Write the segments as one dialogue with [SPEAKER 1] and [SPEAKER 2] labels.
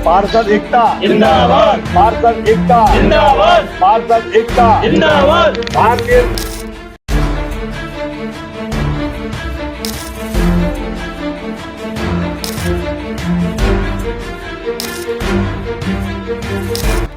[SPEAKER 1] पार्षद एकता
[SPEAKER 2] जिंदाबाद,
[SPEAKER 1] पार्षद एकता
[SPEAKER 2] जिंदाबाद,
[SPEAKER 1] पार्षद एकता
[SPEAKER 2] जिंदाबाद।
[SPEAKER 1] भारतीय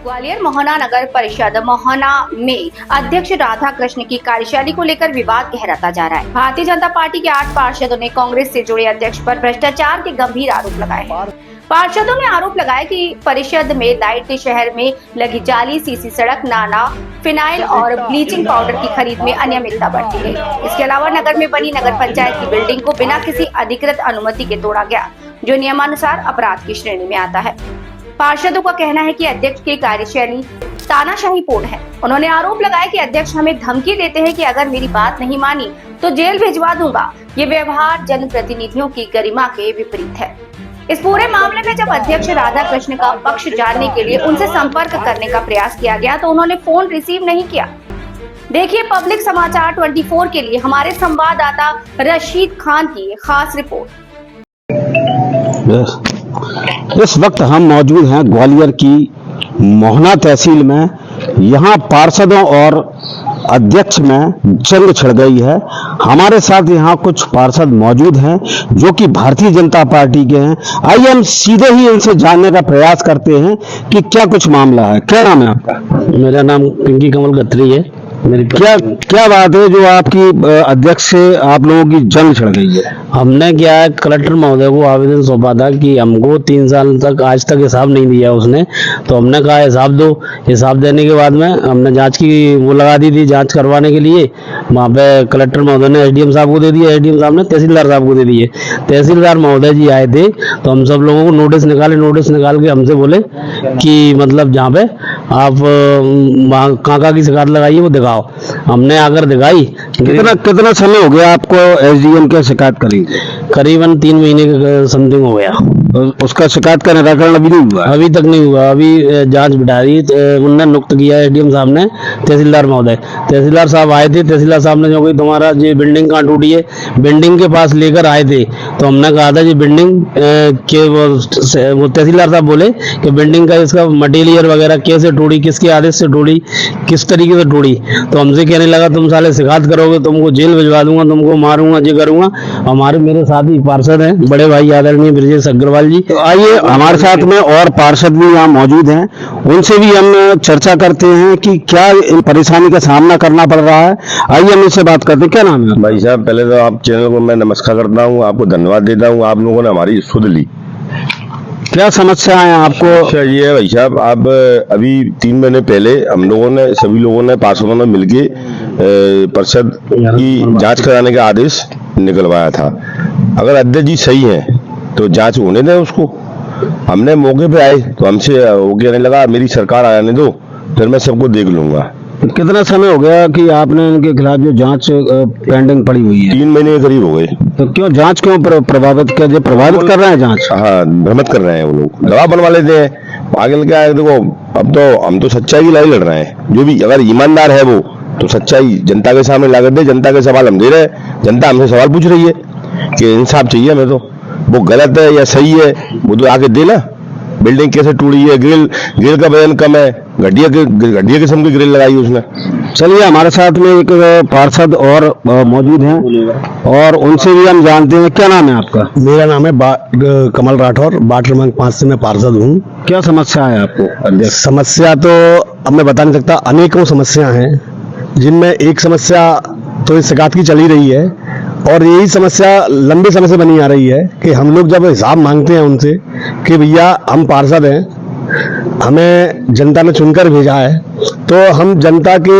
[SPEAKER 3] ग्वालियर मोहना नगर परिषद मोहना में अध्यक्ष राधा कृष्ण की कार्यशैली को लेकर विवाद गहराता जा रहा है। भारतीय जनता पार्टी के 8 पार्षदों ने कांग्रेस से जुड़े अध्यक्ष पर भ्रष्टाचार के गंभीर आरोप लगाए हैं। पार्षदों ने आरोप लगाया कि परिषद में लाइट शहर में लगी जाली सीसी सड़क, नाला, फिनाइल और ब्लीचिंग पाउडर की खरीद में अनियमितता बरती गई। इसके अलावा नगर में बनी नगर पंचायत की बिल्डिंग को बिना किसी अधिकृत अनुमति के तोड़ा गया, जो नियमानुसार अपराध की श्रेणी में आता है। पार्षदों का कहना है कि अध्यक्ष की कार्यशैली तानाशाहीपूर्ण है। उन्होंने आरोप लगाया कि अध्यक्ष हमें धमकी देते हैं कि अगर मेरी बात नहीं मानी तो जेल भिजवा दूंगा। ये व्यवहार जनप्रतिनिधियों की गरिमा के विपरीत है। इस पूरे मामले में जब अध्यक्ष राधा कृष्ण का पक्ष जानने के लिए उनसे संपर्क करने का प्रयास किया गया तो उन्होंने फोन रिसीव नहीं किया। देखिए पब्लिक समाचार 24 के लिए हमारे संवाददाता रशीद खान की खास रिपोर्ट।
[SPEAKER 4] इस वक्त हम मौजूद हैं ग्वालियर की मोहना तहसील में। यहाँ पार्षदों और अध्यक्ष में जंग छिड़ गई है। हमारे साथ यहाँ कुछ पार्षद मौजूद हैं जो कि भारतीय जनता पार्टी के हैं। आइए हम सीधे ही इनसे जानने का प्रयास करते हैं कि क्या कुछ मामला है। क्या नाम है आपका?
[SPEAKER 5] मेरा नाम पिंकी कमल गत्री है। मेरी
[SPEAKER 4] क्या बात है जो आपकी अध्यक्ष से आप लोगों की जंग छिड़ गई है?
[SPEAKER 5] हमने क्या है, कलेक्टर महोदय को आवेदन सौंपा था कि हमको 3 साल तक आज तक हिसाब नहीं दिया उसने, तो हमने कहा हिसाब दो। हिसाब देने के बाद में हमने जांच की वो लगा दी थी, जांच करवाने के लिए। वहाँ पे कलेक्टर महोदय ने एसडीएम साहब को दे दिया, एसडीएम साहब ने तहसीलदार साहब को दे दिए। तहसीलदार महोदय जी आए थे तो हम सब लोगों को नोटिस निकाल के हमसे बोले कि मतलब जहाँ पे आप वहाँ काका की शिकायत लगाइए वो दिखाओ। हमने आकर दिखाई।
[SPEAKER 4] कितना समय हो गया आपको एसडीएम की शिकायत करी?
[SPEAKER 5] करीबन 3 महीने का समथिंग हो गया।
[SPEAKER 4] उसका शिकायत का निराकरण अभी नहीं हुआ?
[SPEAKER 5] अभी तक नहीं हुआ। अभी जांच बिठा रही, उन्होंने नियुक्त किया एसडीएम साहब ने तहसीलदार महोदय। तहसीलदार साहब आए थे। तहसीलदार साहब ने जो कि तुम्हारा ये बिल्डिंग कहाँ टूटी है, बिल्डिंग के पास लेकर आए थे। तो हमने कहा था ये बिल्डिंग के वो तहसीलदार साहब बोले कि बिल्डिंग का इसका मटेरियल वगैरह कैसे टूटी, किसके आदेश से टूटी, किस तरीके से टूटी। तो हमसे कहने लगा तुम साले शिकायत करोगे, तुमको जेल भिजवा दूंगा, तुमको मारूंगा, ये करूंगा। हमारे मेरे साथ ही पार्षद हैं बड़े भाई आदरणीय ब्रजेश अग्रवाल जी।
[SPEAKER 4] तो आइए हमारे साथ में और पार्षद भी यहाँ मौजूद हैं, उनसे भी हम चर्चा करते हैं कि क्या इन परेशानी का सामना करना पड़ रहा है। आइए हम इससे बात करते हैं। क्या नाम है
[SPEAKER 6] भाई साहब? पहले तो आप चैनल को मैं नमस्कार करता हूँ, आपको धन्यवाद देता हूँ, आप लोगों ने हमारी सुध ली।
[SPEAKER 4] क्या समस्या है आपको?
[SPEAKER 6] अच्छा ये है भाई साहब, आप अभी 3 महीने पहले हम लोगों ने सभी लोगों ने पार्षदों ने मिलके परिषद की जांच कराने का आदेश निकलवाया था। अगर अध्यक्ष जी सही है तो जांच होने दें उसको। हमने मौके पे आए तो हमसे वो कहने लगा मेरी सरकार आने दो, फिर मैं सबको देख लूंगा।
[SPEAKER 4] कितना समय हो गया कि आपने इनके खिलाफ जो जांच पेंडिंग पड़ी हुई है?
[SPEAKER 6] 3 महीने के करीब हो गए।
[SPEAKER 4] तो क्यों जांच क्यों प्रभावित कर रहे हैं जांच?
[SPEAKER 6] हाँ, भ्रमित कर रहे हैं वो लोग, दबाव बनवा लेते हैं। पागल क्या है, देखो अब तो हम तो सच्चाई की लड़ाई लड़ रहे हैं। जो भी अगर ईमानदार है वो तो सच्चाई जनता के सामने ला कर दे। जनता के सवाल हम दे रहे हैं, जनता हमसे सवाल पूछ रही है कि इंसाफ चाहिए हमें। तो वो गलत है या सही है वो तो आके दे ना। बिल्डिंग कैसे टूटी है, ग्रिल का वजन कम है, घटिया किस्म की ग्रिल लगाई उसने।
[SPEAKER 4] चलिए हमारे साथ में एक पार्षद और मौजूद हैं और उनसे भी हम जानते हैं। क्या नाम है आपका?
[SPEAKER 5] मेरा नाम है कमल राठौर, वार्ड क्रमांक 5 से मैं पार्षद हूँ।
[SPEAKER 4] क्या समस्या है आपको?
[SPEAKER 5] समस्या तो अब मैं बता नहीं सकता, अनेकों समस्या हैं, जिनमें एक समस्या तो इस शिकायत की चल ही रही है और यही समस्या लंबे समय से बनी आ रही है कि हम लोग जब हिसाब मांगते हैं उनसे कि भैया हम पार्षद हैं, हमें जनता ने चुनकर भेजा है, तो हम जनता के